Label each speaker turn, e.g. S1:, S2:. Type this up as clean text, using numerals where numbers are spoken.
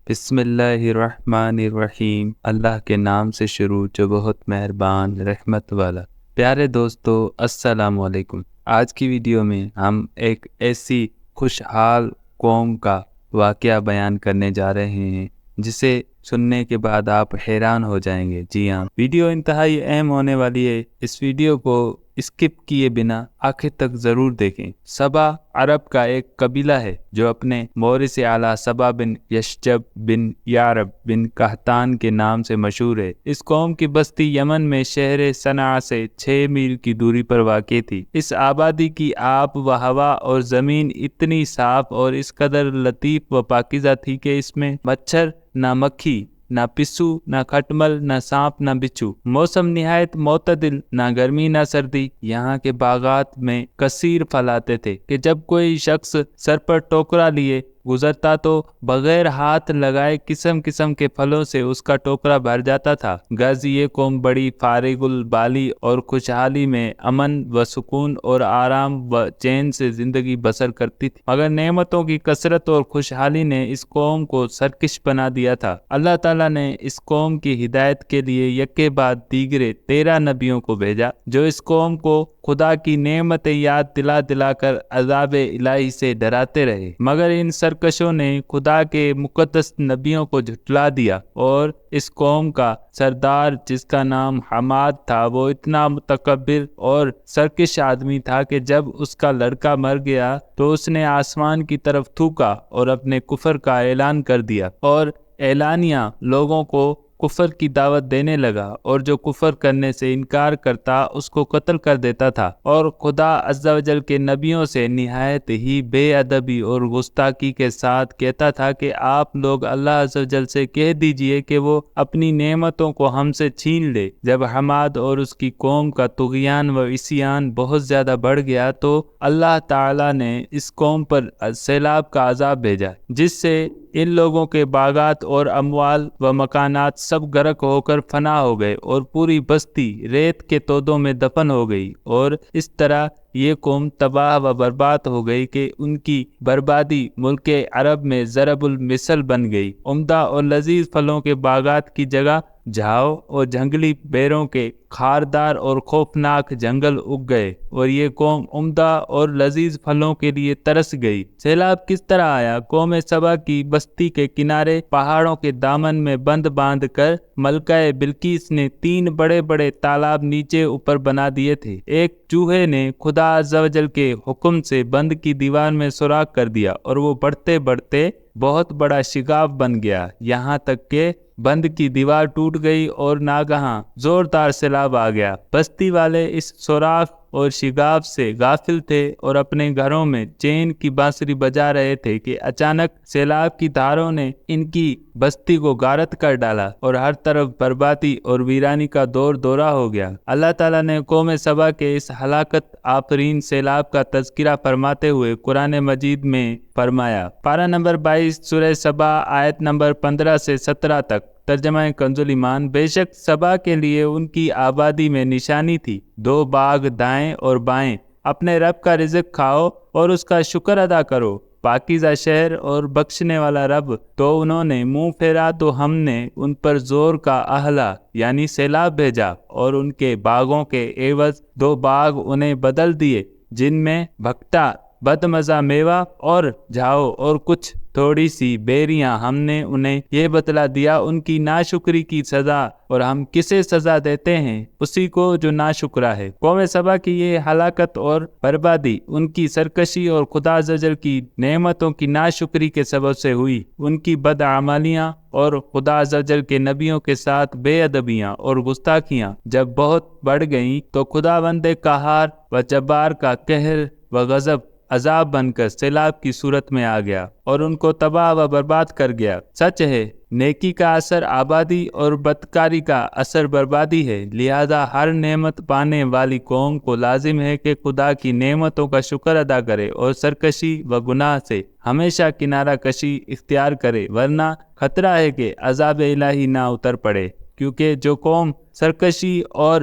S1: بسم اللہ الرحمن الرحیم۔ اللہ کے نام سے شروع جو بہت مہربان رحمت والا۔ پیارے دوستو، السلام علیکم۔ آج کی ویڈیو میں ہم ایک ایسی خوشحال قوم کا واقعہ بیان کرنے جا رہے ہیں جسے سننے کے بعد آپ حیران ہو جائیں گے۔ جی ہاں، ویڈیو انتہائی اہم ہونے والی ہے۔ اس ویڈیو کو اسکپ کیے بنا آخر تک ضرور دیکھیں۔ سبا عرب کا ایک قبیلہ ہے جو اپنے مورث اعلیٰ سبا بن یشجب بن یارب بن قحطان کے نام سے مشہور ہے۔ اس قوم کی بستی یمن میں شہر صنعاء سے 6 میل کی دوری پر واقع تھی۔ اس آبادی کی آب و ہوا اور زمین اتنی صاف اور اس قدر لطیف و پاکیزہ تھی کہ اس میں مچھر نہ مکھی، نہ پسو، نہ کھٹمل، نہ سانپ، نہ بچھو۔ موسم نہایت معتدل، نہ گرمی نہ سردی۔ یہاں کے باغات میں کثیر پھل آتے تھے کہ جب کوئی شخص سر پر ٹوکرا لیے گزرتا تو بغیر ہاتھ لگائے قسم قسم کے پھلوں سے اس کا ٹوکرا بھر جاتا تھا۔ غرض یہ قوم بڑی فارغ البالی اور خوشحالی میں امن و سکون اور آرام و چین سے زندگی بسر کرتی تھی، مگر نعمتوں کی کثرت اور خوشحالی نے اس قوم کو سرکش بنا دیا تھا۔ اللہ تعالیٰ نے اس قوم کی ہدایت کے لیے یکے بعد دیگرے 13 نبیوں کو بھیجا جو اس قوم کو خدا کی نعمت یاد دلا دلا کر عذاب الہی سے ڈراتے رہے، مگر ان سرکشوں نے خدا کے مقدس نبیوں کو جھٹلا دیا، اور اس قوم کا سردار جس کا نام حماد تھا وہ اتنا متکبر اور سرکش آدمی تھا کہ جب اس کا لڑکا مر گیا تو اس نے آسمان کی طرف تھوکا اور اپنے کفر کا اعلان کر دیا، اور اعلانیہ لوگوں کو کفر کی دعوت دینے لگا، اور جو کفر کرنے سے انکار کرتا اس کو قتل کر دیتا تھا، اور خدا عز و جل کے نبیوں سے نہایت ہی بے ادبی اور گستاخی کے ساتھ کہتا تھا کہ آپ لوگ اللہ عز و جل سے کہہ دیجئے کہ وہ اپنی نعمتوں کو ہم سے چھین لے۔ جب حماد اور اس کی قوم کا طغیان و عصیان بہت زیادہ بڑھ گیا تو اللہ تعالیٰ نے اس قوم پر سیلاب کا عذاب بھیجا، جس سے ان لوگوں کے باغات اور اموال و مکانات سب غرق ہو کر فنا ہو گئے، اور پوری بستی ریت کے تودوں میں دفن ہو گئی، اور اس طرح یہ قوم تباہ و برباد ہو گئی کہ ان کی بربادی ملک عرب میں ضرب المثل بن گئی۔ عمدہ اور لذیذ پھلوں کے باغات کی جگہ جھاؤ اور جنگلی بیروں کے خاردار اور خوفناک جنگل اگ گئے، اور یہ قوم عمدہ اور لذیذ پھلوں کے لیے ترس گئی۔ سیلاب کس طرح آیا؟ قوم سبا کی بستی کے کنارے پہاڑوں کے دامن میں بند باندھ کر ملکہ بلقیس نے 3 بڑے بڑے تالاب نیچے اوپر بنا دیے تھے۔ ایک چوہے نے خدا عز و جل کے حکم سے بند کی دیوار میں سوراخ کر دیا، اور وہ بڑھتے بڑھتے بہت بڑا شگاف بن گیا، یہاں تک کہ بند کی دیوار ٹوٹ گئی اور ناگہاں زوردار سیلاب آ گیا۔ بستی والے اس سوراخ اور شگاف سے غافل تھے اور اپنے گھروں میں چین کی بانسری بجا رہے تھے کہ اچانک سیلاب کی دھاروں نے ان کی بستی کو غارت کر ڈالا، اور ہر طرف بربادی اور ویرانی کا دور دورہ ہو گیا۔ اللہ تعالیٰ نے قوم سبا کے اس ہلاکت آفرین سیلاب کا تذکرہ فرماتے ہوئے قرآن مجید میں فرمایا۔ پارہ نمبر 22 سورہ سبا آیت نمبر 15 سے 17 تک۔ ترجمہ کنز ایمان۔ بے شک سبا کے لیے ان کی آبادی میں نشانی تھی، 2 باغ دائیں اور بائیں۔ اپنے رب کا رزق کھاؤ اور اس کا شکر ادا کرو، پاکیزہ شہر اور بخشنے والا رب۔ تو انہوں نے منہ پھیرا تو ہم نے ان پر زور کا اہلا یعنی سیلاب بھیجا، اور ان کے باغوں کے عوض 2 باغ انہیں بدل دیے، جن میں بھکٹا بدمزہ میوہ اور جھاؤ اور کچھ تھوڑی سی بیریاں۔ ہم نے انہیں یہ بتلا دیا ان کی ناشکری کی سزا، اور ہم کسے سزا دیتے ہیں؟ اسی کو جو ناشکرا ہے۔ قوم سبا کی یہ ہلاکت اور بربادی ان کی سرکشی اور خدا عز و جل کی نعمتوں کی ناشکری کے سبب سے ہوئی۔ ان کی بدعمالیاں اور خدا عز و جل کے نبیوں کے ساتھ بے ادبیاں اور گستاخیاں جب بہت بڑھ گئیں تو خداوند قہار و جبار کا قہر و غضب عذاب بن کر سیلاب کی صورت میں آ گیا اور ان کو تباہ و برباد کر گیا۔ سچ ہے، نیکی کا اثر آبادی اور بدکاری کا اثر بربادی ہے، لہذا ہر نعمت پانے والی قوم کو لازم ہے کہ خدا کی نعمتوں کا شکر ادا کرے اور سرکشی و گناہ سے ہمیشہ کنارہ کشی اختیار کرے، ورنہ خطرہ ہے کہ عذاب الہی نہ اتر پڑے، کیونکہ جو قوم سرکشی اور